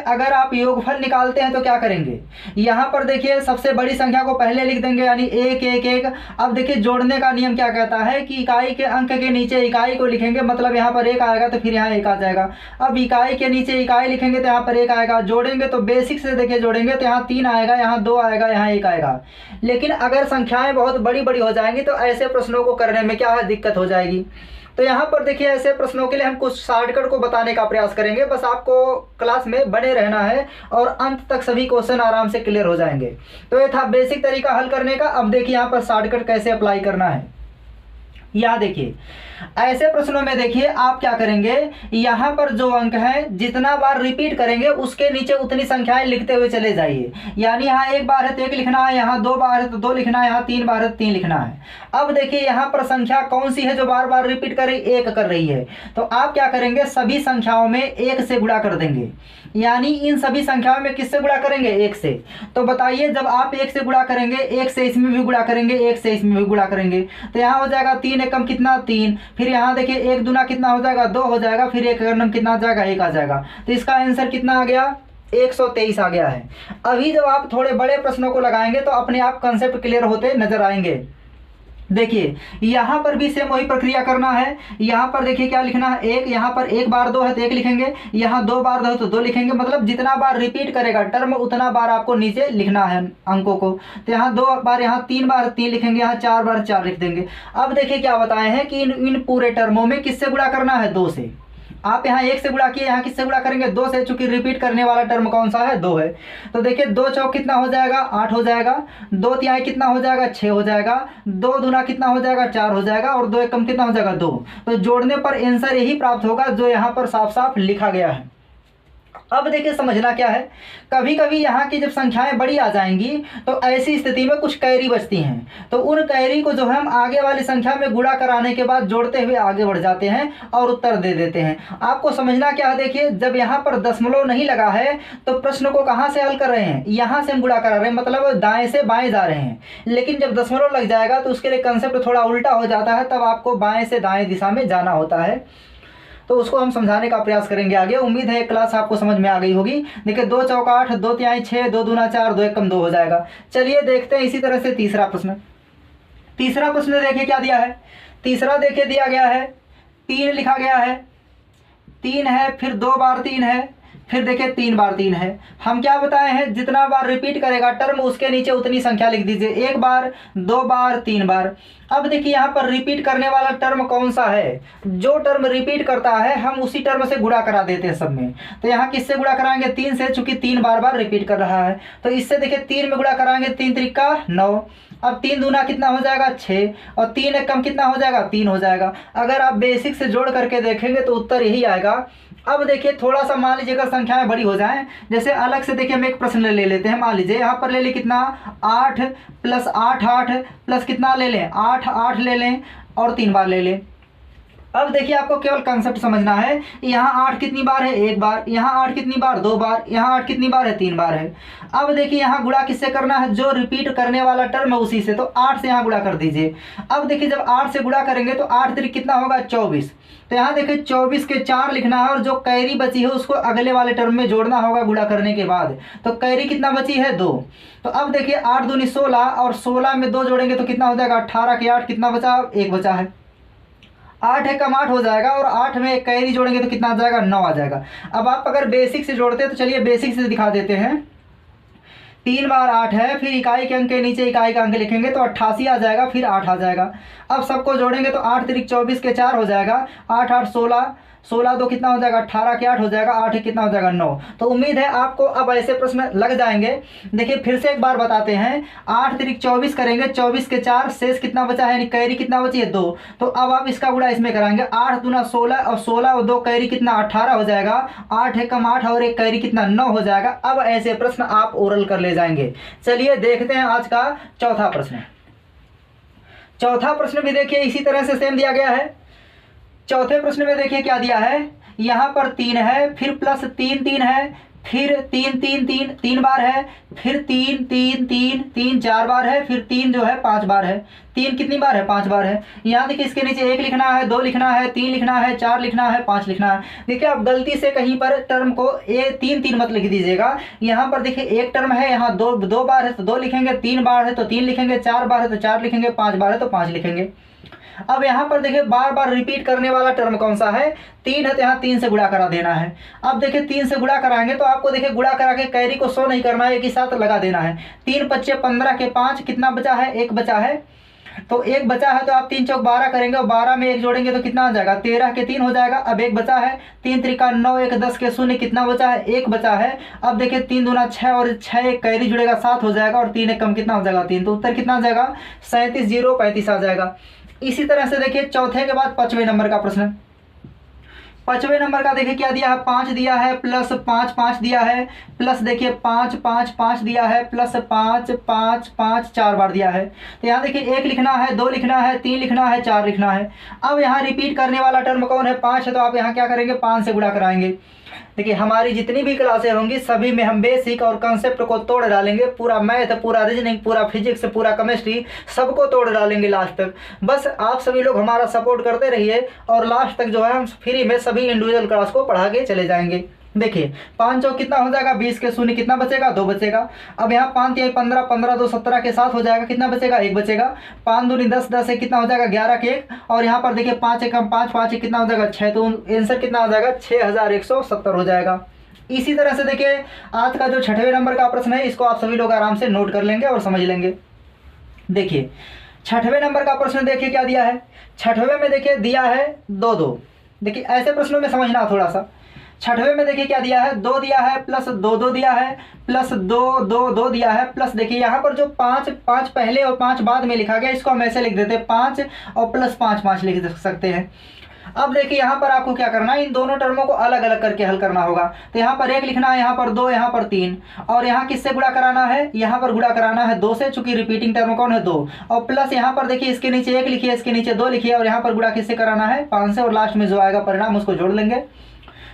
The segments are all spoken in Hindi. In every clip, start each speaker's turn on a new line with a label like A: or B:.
A: अगर आप योगफल निकालते हैं तो क्या करेंगे, यहाँ पर देखिए सबसे बड़ी संख्या को पहले लिख देंगे यानी 1 1 1। अब देखिए जोड़ने का नियम क्या कहता है कि इकाई के अंक के नीचे इकाई को लिखेंगे, मतलब यहाँ पर 1 आएगा तो फिर यहाँ 1 आ जाएगा। अब इकाई के नीचे इकाई लिखेंगे तो यहाँ पर 1 आएगा। जोड़ेंगे तो बेसिक से देखिए जोड़ेंगे तो यहाँ 3 आएगा, यहाँ 2 आएगा, यहाँ 1 आएगा। लेकिन अगर संख्याएं बहुत बड़ी बड़ी हो जाएंगी तो ऐसे प्रश्नों को करने में क्या है, दिक्कत हो जाएगी। तो यहाँ पर देखिए ऐसे प्रश्नों के लिए हम कुछ शॉर्टकट को बताने का प्रयास करेंगे। बस आपको क्लास में बने रहना है और अंत तक सभी क्वेश्चन आराम से क्लियर हो जाएंगे। तो ये था बेसिक तरीका हल करने का। अब देखिए यहाँ पर शॉर्टकट कैसे अप्लाई करना है। यहाँ देखिए ऐसे प्रश्नों में देखिए आप क्या करेंगे, यहाँ पर जो अंक है जितना बार रिपीट करेंगे उसके नीचे उतनी संख्याएं लिखते हुए चले जाइए। यानी यहाँ 1 बार है तो 1 लिखना है, यहाँ 2 बार है तो 2 लिखना है, यहाँ 3 बार है तो 3 लिखना है। अब देखिए यहाँ पर संख्या कौन सी है जो बार बार रिपीट कर रही, 1 कर रही है। तो आप क्या करेंगे, सभी संख्याओं में 1 से गुणा कर देंगे। यानी इन सभी संख्याओं में किससे गुणा करेंगे, 1 से। तो बताइए जब आप 1 से गुणा करेंगे, 1 से इसमें भी गुणा करेंगे, 1 से इसमें भी गुणा करेंगे, तो यहाँ हो जाएगा 3 एकम कितना 3। फिर यहाँ देखिए 1 दूना कितना हो जाएगा 2 हो जाएगा, फिर 1 एकम कितना आ जाएगा 1 आ जाएगा। तो इसका आंसर कितना आ गया, 123 आ गया है। अभी जब आप थोड़े बड़े प्रश्नों को लगाएंगे तो अपने आप कंसेप्ट क्लियर होते नजर आएंगे। देखिए यहाँ पर भी सेम वही प्रक्रिया करना है। यहाँ पर देखिए क्या लिखना है, 1, यहाँ पर 1 बार 2 है तो 1 लिखेंगे, यहाँ 2 बार 2 है तो 2 लिखेंगे। मतलब जितना बार रिपीट करेगा टर्म उतना बार आपको नीचे लिखना है अंकों को। तो यहाँ 2 बार, यहाँ 3 बार 3 लिखेंगे, यहाँ 4 बार 4 लिख देंगे। अब देखिए क्या बताए हैं कि इन पूरे टर्मों में किससे गुणा करना है, 2 से। आप यहाँ 1 से गुणा किए, यहाँ किससे गुणा करेंगे, 2 से, चूंकि रिपीट करने वाला टर्म कौन सा है, 2 है। तो देखिए 2 चौक कितना हो जाएगा, 8 हो जाएगा। 2 तिहाई कितना हो जाएगा, 6 हो जाएगा। 2 दूना कितना हो जाएगा, 4 हो जाएगा। और 2 एकम कितना हो जाएगा, 2। तो जोड़ने पर आंसर यही प्राप्त होगा जो यहाँ पर साफ साफ लिखा गया है। अब देखिए समझना क्या है, कभी कभी यहाँ की जब संख्याएं बड़ी आ जाएंगी तो ऐसी स्थिति में कुछ कैरी बचती हैं। तो उन कैरी को जो है हम आगे वाली संख्या में गुणा कराने के बाद जोड़ते हुए आगे बढ़ जाते हैं और उत्तर दे देते हैं। आपको समझना क्या है, देखिए जब यहाँ पर दशमलव नहीं लगा है तो प्रश्न को कहाँ से हल कर रहे हैं, यहाँ से हम गुणा करा रहे हैं, मतलब दाएं से बाएं जा रहे हैं। लेकिन जब दशमलव लग जाएगा तो उसके लिए कंसेप्ट थोड़ा उल्टा हो जाता है, तब आपको बाएं से दाएं दिशा में जाना होता है। तो उसको हम समझाने का प्रयास करेंगे आगे। उम्मीद है क्लास आपको समझ में आ गई होगी। देखिए 2 चौक 8, 2 तिहाई 6, 2 दूना 4, 2 एकम 2 हो जाएगा। चलिए देखते हैं इसी तरह से तीसरा प्रश्न। तीसरा प्रश्न देखिए क्या दिया है, तीसरा देखिए दिया गया है 3 लिखा गया है, 3 है, फिर 2 बार 3 है, फिर देखिए 3 बार 3 है। हम क्या बताए हैं, जितना बार रिपीट करेगा टर्म उसके नीचे उतनी संख्या लिख दीजिए, 1 बार 2 बार 3 बार। अब देखिए यहाँ पर रिपीट करने वाला टर्म कौन सा है, जो टर्म रिपीट करता है हम उसी टर्म से गुणा करा देते हैं सब में। तो यहाँ किससे गुणा कराएंगे, 3 से, चूंकि 3 बार बार रिपीट कर रहा है। तो इससे देखिए 3 में गुणा कराएंगे, 3 त्रिका 9। अब 3 दूना कितना हो जाएगा 6, और 3 एकम कितना हो जाएगा 3 हो जाएगा। अगर आप बेसिक से जोड़ करके देखेंगे तो उत्तर यही आएगा। अब देखिए थोड़ा सा मान लीजिए अगर संख्याएं बड़ी हो जाएं, जैसे अलग से देखिए हम एक प्रश्न ले लेते हैं। मान लीजिए यहाँ पर ले लें कितना, 8 + 8 8 प्लस कितना ले लें, 8 8 ले लें और 3 बार ले लें। अब देखिए आपको केवल कंसेप्ट समझना है, यहाँ 8 कितनी बार है, 1 बार, यहाँ 8 कितनी बार, 2 बार, यहाँ 8 कितनी बार है, 3 बार है। अब देखिए यहाँ गुणा किससे करना है, जो रिपीट करने वाला टर्म है उसी से। तो 8 से यहाँ गुणा कर दीजिए। अब देखिए जब 8 से गुणा करेंगे तो 8 त्रिक कितना होगा 24। तो यहाँ देखिए 24 के 4 लिखना है और जो कैरी बची है उसको अगले वाले टर्म में जोड़ना होगा गुणा करने के बाद। तो कैरी कितना बची है 2। तो अब देखिए 8 दूनी 16 और 16 में 2 जोड़ेंगे तो कितना हो जाएगा 18 के 8 कितना बचा, 1 बचा है। 8 एकम 8 हो जाएगा और 8 में एक कैरी जोड़ेंगे तो कितना आ जाएगा 9 आ जाएगा। अब आप अगर बेसिक से जोड़ते हैं तो चलिए बेसिक से दिखा देते हैं। 3 बार 8 है, फिर इकाई के अंक के नीचे इकाई का अंक लिखेंगे तो 88 आ जाएगा, फिर 8 आ जाएगा। अब सबको जोड़ेंगे तो 8 त्रिक 24 के 4 हो जाएगा, 8 8 16, 16 2 कितना हो जाएगा 18 के 8 हो जाएगा, 8 1 कितना हो जाएगा 9। तो उम्मीद है आपको अब ऐसे प्रश्न लग जाएंगे। देखिए फिर से एक बार बताते हैं, 8 त्रिक 24 करेंगे, 24 के 4, शेष कितना बचा है, यानी कैरी कितना बची है 2। तो अब आप इसका गुणा इसमें कराएंगे, 8 दूना 16 और 16 और 2 कैरी कितना 18 हो जाएगा, 8 एकम 8 और एक कैरी कितना 9 हो जाएगा। अब ऐसे प्रश्न आप ओरल कर ले जाएंगे। चलिए देखते हैं आज का चौथा प्रश्न। चौथा प्रश्न भी देखिए इसी तरह से सेम दिया गया है। चौथे प्रश्न में देखिए क्या दिया है, यहाँ पर 3 है, फिर प्लस 3 3 है, फिर 3 3 3 3 बार है, फिर 3 3 3 3 4 बार है, फिर 3 जो है 5 बार है। 3 कितनी बार है? 5 बार है। यहाँ देखिए इसके नीचे 1 लिखना है, 2 लिखना है, 3 लिखना है, 4 लिखना है, 5 लिखना है। देखिए आप गलती से कहीं पर टर्म को 3 3 मत लिख दीजिएगा। यहाँ पर देखिए एक टर्म है, यहाँ दो बार है तो 2 लिखेंगे, 3 बार है तो 3 लिखेंगे, 4 बार है तो 4 लिखेंगे, 5 बार है तो 5 लिखेंगे। अब यहाँ पर देखिए बार बार रिपीट करने वाला टर्म कौन सा है? 3 है तो यहाँ 3 से गुणा करा देना है। अब देखिए 3 से गुणा कराएंगे तो आपको देखिए गुणा करा के कैरी को 100 नहीं करना है, एक ही साथ लगा देना है। 3 पच्चे 15 के 5, कितना बचा है? 1 बचा है। तो 1 बचा है तो आप 3 चौक 12 करेंगे और 12 में 1 जोड़ेंगे तो कितना आ जाएगा? 13 के 3 हो जाएगा। अब 1 बचा है, 3 त्रिका 9, 1 10 के 0, कितना बचा है? 1 बचा है। अब देखिए 3 दूना 6 और 6 एक कैरी जुड़ेगा 7 हो जाएगा और 3 एक कम कितना हो जाएगा? 3। तो उत्तर कितना आ जाएगा? 37 0 35 आ जाएगा। इसी तरह से देखिए चौथे के बाद 5वें नंबर का प्रश्न। 5वें नंबर का देखिए क्या दिया है? 5 दिया है, प्लस 5 5 दिया है, प्लस देखिए 5 5 5 दिया है, प्लस 5 5 5 4 बार दिया है। तो यहाँ देखिए 1 लिखना है, 2 लिखना है, 3 लिखना है, 4 लिखना है। अब यहाँ रिपीट करने वाला टर्म कौन है? 5 है। तो आप यहाँ क्या करेंगे? 5 से गुणा कराएंगे। देखिए हमारी जितनी भी क्लासें होंगी सभी में हम बेसिक और कंसेप्ट को तोड़ डालेंगे, पूरा मैथ, पूरा रीजनिंग, पूरा फिजिक्स, पूरा केमिस्ट्री, सबको तोड़ डालेंगे लास्ट तक। बस आप सभी लोग हमारा सपोर्ट करते रहिए और लास्ट तक जो है हम फ्री में सभी इंडिविजुअल क्लास को पढ़ा के चले जाएंगे। देखिए 5 चौक कितना हो जाएगा? 20 के 0 कितना बचेगा? 2 बचेगा। अब यहाँ 5 या 15 15 2 17 के 7 हो जाएगा, कितना बचेगा? 1 बचेगा। 5 दूनी 10 10 एक कितना हो जाएगा? 11 के 1। और यहाँ पर देखिए 5 एक कम 5 5 एक कितना हो जाएगा? 6। तो आंसर कितना हो जाएगा? 6170 हो जाएगा। इसी तरह से देखिए आज का जो 6वें नंबर का प्रश्न है इसको आप सभी लोग आराम से नोट कर लेंगे और समझ लेंगे। देखिए 6वें नंबर का प्रश्न देखिए क्या दिया है? 6वें में देखिए दिया है 2 2। देखिए ऐसे प्रश्नों में समझना थोड़ा सा। 6वें में देखिए क्या दिया है? 2 दिया है, प्लस 2 2 दिया है, प्लस 2 2 2 दिया है, प्लस देखिए यहाँ पर जो 5 5 पहले और 5 बाद में लिखा गया इसको हम ऐसे लिख देते हैं 5 और प्लस 5 5 लिख सकते हैं। अब देखिए यहाँ पर आपको क्या करना है? इन दोनों टर्मों को अलग अलग करके हल करना होगा। तो यहाँ पर 1 लिखना है, यहाँ पर 2, यहाँ पर 3 और यहाँ किससे गुणा कराना है? यहाँ पर गुणा कराना है 2 से, चूंकि रिपीटिंग टर्म कौन है? 2। और प्लस यहाँ पर देखिए इसके नीचे 1 लिखिए, इसके नीचे 2 लिखिए और यहाँ पर गुणा किससे कराना है? 5 से। और लास्ट में जो आएगा परिणाम उसको जोड़ लेंगे।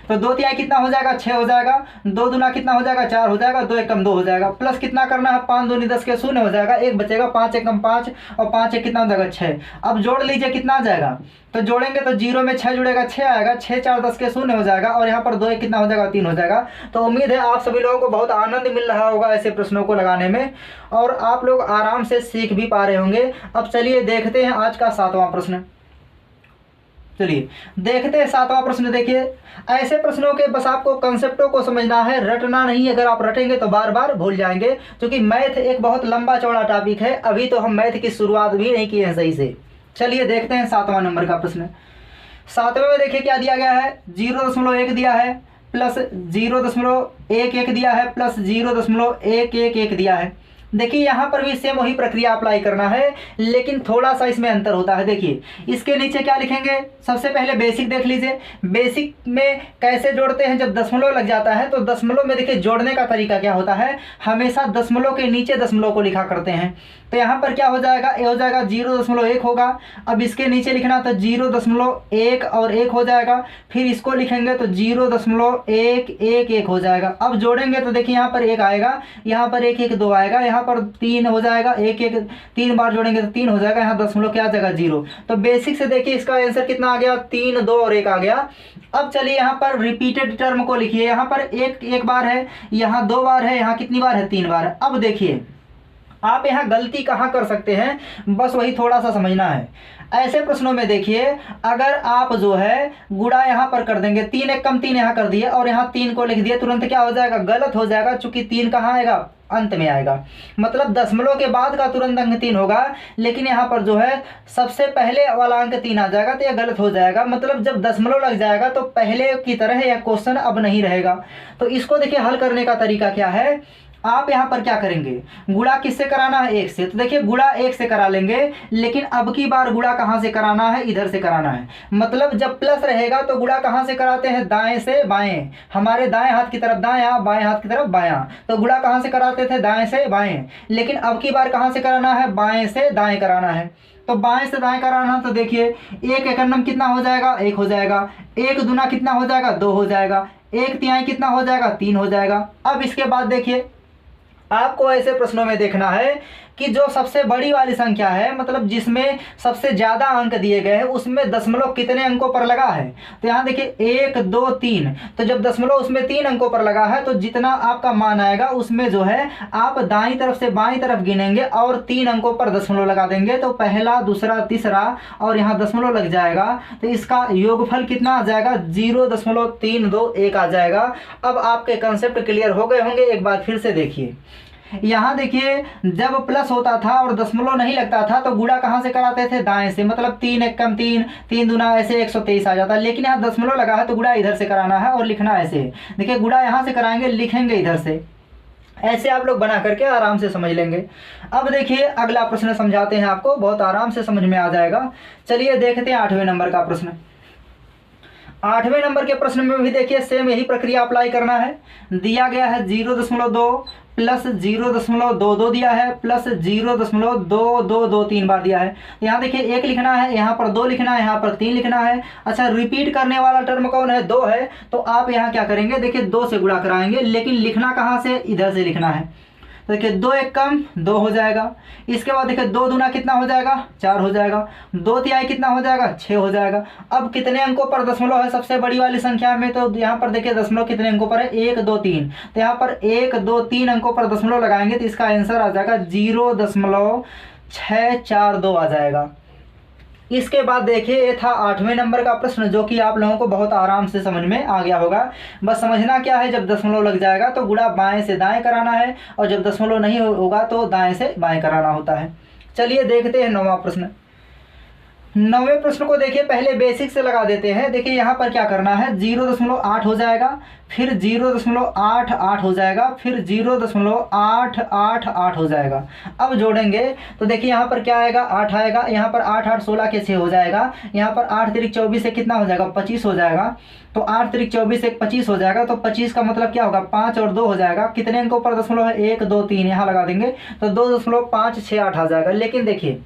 A: तो 2 तिहाई कितना हो जाएगा? 6 हो जाएगा। 2 दूना कितना हो जाएगा? 4 हो जाएगा। 2 एक कम 2 हो जाएगा। प्लस कितना करना है? 5 दूनी 10 के 0 हो जाएगा, 1 बचेगा। 5 एक कम 5 और 5 एक कितना हो जाएगा? 6। अब जोड़ लीजिए कितना आ जाएगा? तो जोड़ेंगे तो 0 में 6 जुड़ेगा, 6 आएगा। 6 4 10 के 0 हो जाएगा और यहाँ पर 2 एक कितना हो जाएगा? 3 हो जाएगा। तो उम्मीद है आप सभी लोगों को बहुत आनंद मिल रहा होगा ऐसे प्रश्नों को लगाने में और आप लोग आराम से सीख भी पा रहे होंगे। अब चलिए देखते हैं आज का 7वां प्रश्न। चलिए देखते हैं 7वां प्रश्न। देखिए ऐसे प्रश्नों के बस आपको कंसेप्टों को समझना है, रटना नहीं। अगर आप रटेंगे तो बार बार भूल जाएंगे, क्योंकि मैथ एक बहुत लंबा चौड़ा टॉपिक है। अभी तो हम मैथ की शुरुआत भी नहीं किए हैं सही से। चलिए देखते हैं 7वां नंबर का प्रश्न। 7वें में देखिए क्या दिया गया है? 0.1 दिया है, प्लस 0.11 दिया है, प्लस 0.111 दिया है। देखिए यहाँ पर भी सेम वही प्रक्रिया अप्लाई करना है, लेकिन थोड़ा सा इसमें अंतर होता है। देखिए इसके नीचे क्या लिखेंगे? सबसे पहले बेसिक देख लीजिए। बेसिक में कैसे जोड़ते हैं? जब दशमलव लग जाता है तो दशमलव में देखिए जोड़ने का तरीका क्या होता है? हमेशा दशमलव के नीचे दशमलव को लिखा करते हैं। तो यहाँ पर क्या हो जाएगा? ये हो जाएगा 0.1 होगा। अब इसके नीचे लिखना तो 0.1 और 1 हो जाएगा। फिर इसको लिखेंगे तो 0.111 हो जाएगा। अब जोड़ेंगे तो देखिए यहाँ पर 1 आएगा, यहाँ पर 1 1 2 आएगा, यहाँ पर 3 हो जाएगा। 1 1 3 बार जोड़ेंगे तो 3 हो जाएगा। यहाँ दशमलव क्या आ जाएगा? 0। तो बेसिक से देखिए इसका आंसर कितना आ गया? 3 2 और 1 आ गया। अब चलिए यहाँ पर रिपीटेड टर्म को लिखिए। यहाँ पर एक बार है, यहाँ 2 बार है, यहाँ कितनी बार है? 3 बार है। अब देखिए आप यहाँ गलती कहाँ कर सकते हैं, बस वही थोड़ा सा समझना है। ऐसे प्रश्नों में देखिए अगर आप जो है गुणा यहाँ पर कर देंगे, 3 एक कम 3 यहाँ कर दिए और यहाँ 3 को लिख दिए, तुरंत क्या हो जाएगा? गलत हो जाएगा, चूंकि 3 कहाँ आएगा? अंत में आएगा। मतलब दशमलव के बाद का तुरंत अंक 3 होगा, लेकिन यहाँ पर जो है सबसे पहले वाला अंक 3 आ जाएगा, तो यह गलत हो जाएगा। मतलब जब दशमलव लग जाएगा तो पहले की तरह यह क्वेश्चन अब नहीं रहेगा। तो इसको देखिए हल करने का तरीका क्या है? आप यहाँ पर क्या करेंगे? गुणा किससे कराना है? 1 से। तो देखिए गुणा 1 से करा लेंगे, लेकिन अब की बार गुणा कहाँ से कराना है? इधर से कराना है। मतलब जब प्लस रहेगा तो गुणा कहाँ से कराते हैं? दाएं से बाएं। हमारे दाएं हाथ की तरफ दायां, बाएं हाथ की तरफ बायां। तो गुणा कहाँ से कराते थे? दाएं से बाएं। लेकिन अब की बार कहाँ से कराना है? बाएं से दाएं कराना है। तो बाएं से दाएं कराना, तो देखिए 1 एकन्नम कितना हो जाएगा, 1 हो जाएगा। 1 दूना कितना हो जाएगा, 2 हो जाएगा। 1 तिहाई कितना हो जाएगा, 3 हो जाएगा। अब इसके बाद देखिए आपको ऐसे प्रश्नों में देखना है कि जो सबसे बड़ी वाली संख्या है, मतलब जिसमें सबसे ज़्यादा अंक दिए गए हैं, उसमें दशमलव कितने अंकों पर लगा है। तो यहाँ देखिए 1 2 3, तो जब दशमलव उसमें 3 अंकों पर लगा है तो जितना आपका मान आएगा उसमें जो है आप दाईं तरफ से बाईं तरफ गिनेंगे और 3 अंकों पर दशमलव लगा देंगे। तो पहला, दूसरा, तीसरा और यहाँ दशमलव लग जाएगा, तो इसका योगफल कितना आ जाएगा, 0.321 आ जाएगा। अब आपके कंसेप्ट क्लियर हो गए होंगे। एक बार फिर से देखिए, यहाँ देखिए जब प्लस होता था और दशमलव नहीं लगता था तो गुणा कहाँ से कराते थे, दाएं से, मतलब 3 एक कम 3, 3 दूना ऐसे 123 आ जाता है। लेकिन यहाँ दशमलव लगा है तो गुणा इधर से कराना है और लिखना ऐसे। देखिए गुणा यहाँ से कराएंगे, लिखेंगे इधर से, ऐसे आप लोग बना करके आराम से समझ लेंगे। अब देखिए अगला प्रश्न समझाते हैं आपको, बहुत आराम से समझ में आ जाएगा। चलिए देखते हैं 8वें नंबर का प्रश्न। 8वें नंबर के प्रश्न में भी देखिए सेम यही प्रक्रिया अप्लाई करना है। दिया गया है 0.2 प्लस 0.22 दिया है, प्लस 0.222 3 बार दिया है। यहाँ देखिए 1 लिखना है, यहाँ पर 2 लिखना है, यहाँ पर 3 लिखना है। अच्छा, रिपीट करने वाला टर्म कौन है, 2 है। तो आप यहाँ क्या करेंगे, देखिए 2 से गुणा कराएंगे, लेकिन लिखना कहाँ से, इधर से लिखना है। तो देखिए 2 एक कम 2 हो जाएगा। इसके बाद देखिए 2 दूना कितना हो जाएगा, 4 हो जाएगा। 2 तिहाई कितना हो जाएगा, 6 हो जाएगा। अब कितने अंकों पर दशमलव है सबसे बड़ी वाली संख्या में, तो यहाँ पर देखिए दशमलव कितने अंकों पर है, 1 2 3। तो यहाँ पर 1 2 3 अंकों पर दशमलव लगाएंगे तो इसका आंसर आ जाएगा 0.642 आ जाएगा। इसके बाद देखिए ये था 8वें नंबर का प्रश्न, जो कि आप लोगों को बहुत आराम से समझ में आ गया होगा। बस समझना क्या है, जब दशमलव लग जाएगा तो गुणा बाएं से दाएं कराना है, और जब दशमलव नहीं होगा तो दाएं से बाएं कराना होता है। चलिए देखते हैं 9वां प्रश्न। 9वें प्रश्न को देखिए पहले बेसिक से लगा देते हैं। देखिए यहाँ पर क्या करना है, 0.8 हो जाएगा, फिर 0.88 हो जाएगा, फिर 0.888 हो जाएगा। अब जोड़ेंगे तो देखिए यहाँ पर क्या आएगा, 8 आएगा। यहाँ पर 8 8 16 के 6 हो जाएगा। यहाँ पर 8 तिरिक 24 से कितना हो जाएगा, 25 हो जाएगा। तो 8 तिरिक 24 से 25 हो जाएगा। तो 25 का मतलब क्या होगा, 5 और 2 हो जाएगा। कितने अंकों पर दशमलव है, 1 2 3, यहाँ लगा देंगे तो 2.568 आ जाएगा। लेकिन देखिए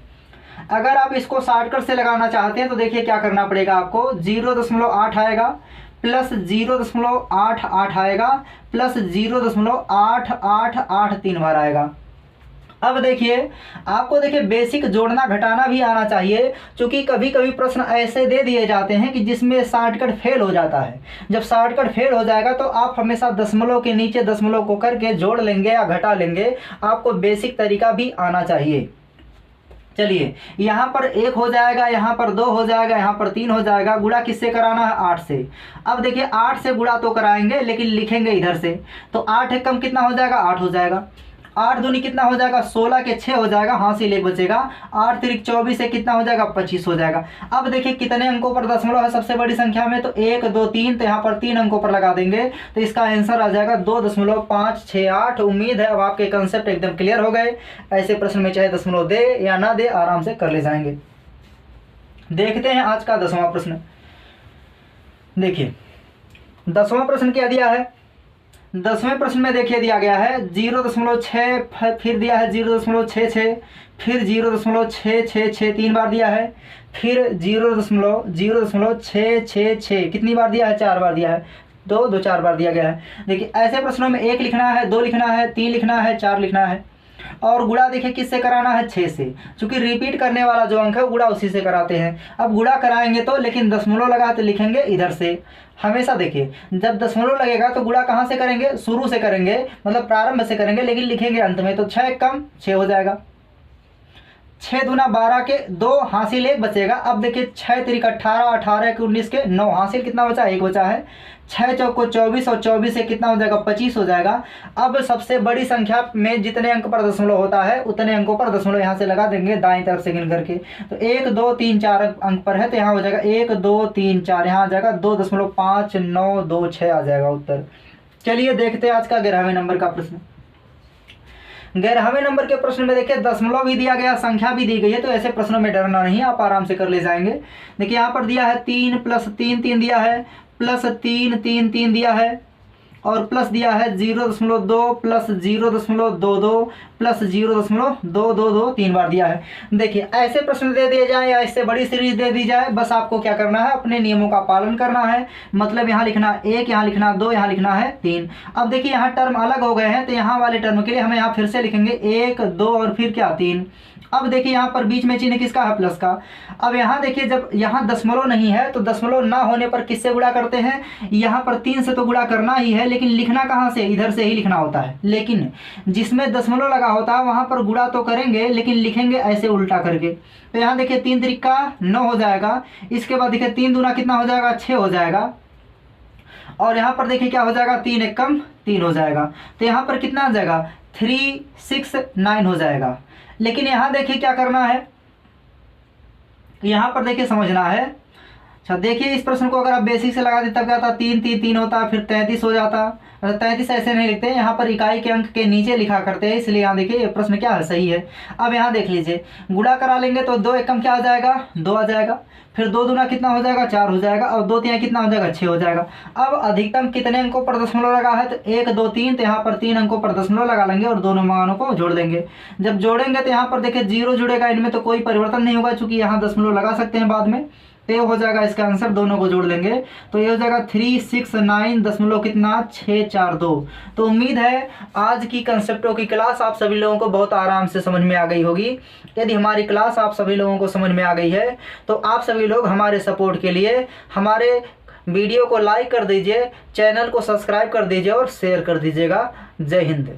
A: अगर आप इसको शॉर्टकट से लगाना चाहते हैं तो देखिए क्या करना पड़ेगा आपको, 0.8 आएगा, प्लस 0.88 आएगा, प्लस 0.8883 3 बार आएगा। अब देखिए आपको देखिए बेसिक जोड़ना घटाना भी आना चाहिए, क्योंकि कभी कभी प्रश्न ऐसे दे दिए जाते हैं कि जिसमें शॉर्टकट फेल हो जाता है। जब शॉर्टकट फेल हो जाएगा तो आप हमेशा दशमलव के नीचे दशमलव को करके जोड़ लेंगे या घटा लेंगे। आपको बेसिक तरीका भी आना चाहिए। चलिए यहाँ पर 1 हो जाएगा, यहाँ पर 2 हो जाएगा, यहाँ पर 3 हो जाएगा। गुणा किससे कराना है, 8 से। अब देखिए 8 से गुणा तो कराएंगे लेकिन लिखेंगे इधर से। तो 8 एक कम कितना हो जाएगा, 8 हो जाएगा। 8 दूनी कितना हो जाएगा, 16 के 6 हो जाएगा, हासिल 1 बचेगा। 8 तिरिक 24 से कितना हो जाएगा, 25 हो जाएगा। अब देखिए कितने अंकों पर दशमलव है सबसे बड़ी संख्या में, तो 1 2 3, तो यहाँ पर 3 अंकों पर लगा देंगे तो इसका आंसर आ जाएगा 2.568। उम्मीद है अब आपके कंसेप्ट एकदम क्लियर हो गए। ऐसे प्रश्न में चाहे दशमलव दे या ना दे, आराम से कर ले जाएंगे। देखते हैं आज का 10वां प्रश्न। देखिए 10वां प्रश्न क्या दिया है। 10वें प्रश्न में देखिए दिया गया है 0.6, फिर दिया है 0.66, फिर 0.666 3 बार दिया है, फिर 0.0666 कितनी बार दिया है, 4 बार दिया है। 2 2 4 बार दिया गया है। देखिए ऐसे प्रश्नों में 1 लिखना है, 2 लिखना है, 3 लिखना है, 4 लिखना है। और गुणा देखिए किससे कराना है, 6 से, क्योंकि रिपीट करने वाला जो अंक है गुणा उसी से कराते हैं। अब गुणा कराएंगे तो, लेकिन दशमलव लगा तो लिखेंगे इधर से। हमेशा देखिए जब दशमलव लगेगा तो गुणा कहाँ से करेंगे, शुरू से करेंगे, मतलब प्रारंभ से करेंगे, लेकिन लिखेंगे अंत में। तो 6 कम 6 हो जाएगा। 6 दूना 12 के 2, हासिल 1 बचेगा। अब देखिए 6 तिरिक 18, 18 के 19 के 9, हासिल कितना बचा, 1 बचा है। 6 चौको 24 और 24 से कितना हो जाएगा, 25 हो जाएगा। अब सबसे बड़ी संख्या में जितने अंक पर दशमलव होता है उतने अंकों पर दशमलव यहाँ से लगा देंगे दाईं तरफ से गिन करके। तो 1 2 3 4 अंक पर है तो यहाँ हो जाएगा 1 2 3 4, यहाँ आ जाएगा 2.59226 आ जाएगा उत्तर। चलिए देखते हैं आज का 11वें नंबर का प्रश्न। 11वें नंबर के प्रश्न में देखिए दशमलव भी दिया गया, संख्या भी दी गई है, तो ऐसे प्रश्नों में डरना नहीं है, आप आराम से कर ले जाएंगे। देखिए यहाँ पर दिया है 3 + 3 3 दिया है, प्लस 3 3 3 दिया है, और प्लस दिया है 0.2 प्लस 0.22 प्लस 0.222 3 बार दिया है। देखिए ऐसे प्रश्न दे दिए जाए या इससे बड़ी सीरीज दे दी जाए, बस आपको क्या करना है, अपने नियमों का पालन करना है। मतलब यहाँ लिखना 1, यहाँ लिखना 2, यहाँ लिखना है 3। अब देखिए यहाँ टर्म अलग हो गए हैं, तो यहाँ वाले टर्म के लिए हमें यहाँ फिर से लिखेंगे 1, 2 और फिर क्या 3। अब देखिए यहाँ पर बीच में चिन्ह किसका है, प्लस का। अब यहाँ देखिए जब यहाँ दशमलव नहीं है तो दशमलव ना होने पर किससे गुणा करते हैं, यहाँ पर 3 से तो गुणा करना ही है, लेकिन लिखना कहाँ से, इधर से ही लिखना होता है। लेकिन जिसमें दशमलव लगा होता है वहाँ पर गुणा तो करेंगे, लेकिन लिखेंगे ऐसे उल्टा करके। तो यहाँ देखिए 3 त्रिका 9 हो जाएगा। इसके बाद देखिए 3 दूना कितना हो जाएगा, 6 हो जाएगा। और यहाँ पर देखिए क्या हो जाएगा, 3 एकम 3 हो जाएगा। तो यहाँ पर कितना आ जाएगा, 3, 6, 9 हो जाएगा। लेकिन यहाँ देखिए क्या करना है, यहाँ पर देखिए समझना है। अच्छा देखिए इस प्रश्न को अगर आप बेसिक से लगा देते तब क्या था, 3, 3, 3 होता, फिर 33 हो जाता। 33 ऐसे नहीं लिखते, यहाँ पर इकाई के अंक के नीचे लिखा करते हैं, इसलिए यहाँ देखिए ये प्रश्न क्या है, सही है। अब यहाँ देख लीजिए गुणा करा लेंगे तो 2 एकम क्या आ जाएगा, 2 आ जाएगा। फिर 2 दूना कितना हो जाएगा, 4 हो जाएगा। और 2 तिहाई कितना हो जाएगा, 6 हो जाएगा। अब अधिकतम कितने अंकों पर दशमलव लगा है, तो 1, 2, 3, तो यहाँ पर 3 अंकों पर दशमलव लगा लेंगे और दोनों मानों को जोड़ देंगे। जब जोड़ेंगे तो यहाँ पर देखिए 0 जुड़ेगा, इनमें तो कोई परिवर्तन नहीं होगा, चूंकि यहाँ दशमलव लगा सकते हैं बाद में। तो ये हो जाएगा इसका आंसर, दोनों को जोड़ लेंगे तो ये हो जाएगा 369 दशमलव कितना 642। तो उम्मीद है आज की कंसेप्टों की क्लास आप सभी लोगों को बहुत आराम से समझ में आ गई होगी। यदि हमारी क्लास आप सभी लोगों को समझ में आ गई है तो आप सभी लोग हमारे सपोर्ट के लिए हमारे वीडियो को लाइक कर दीजिए, चैनल को सब्सक्राइब कर दीजिए और शेयर कर दीजिएगा। जय हिंद।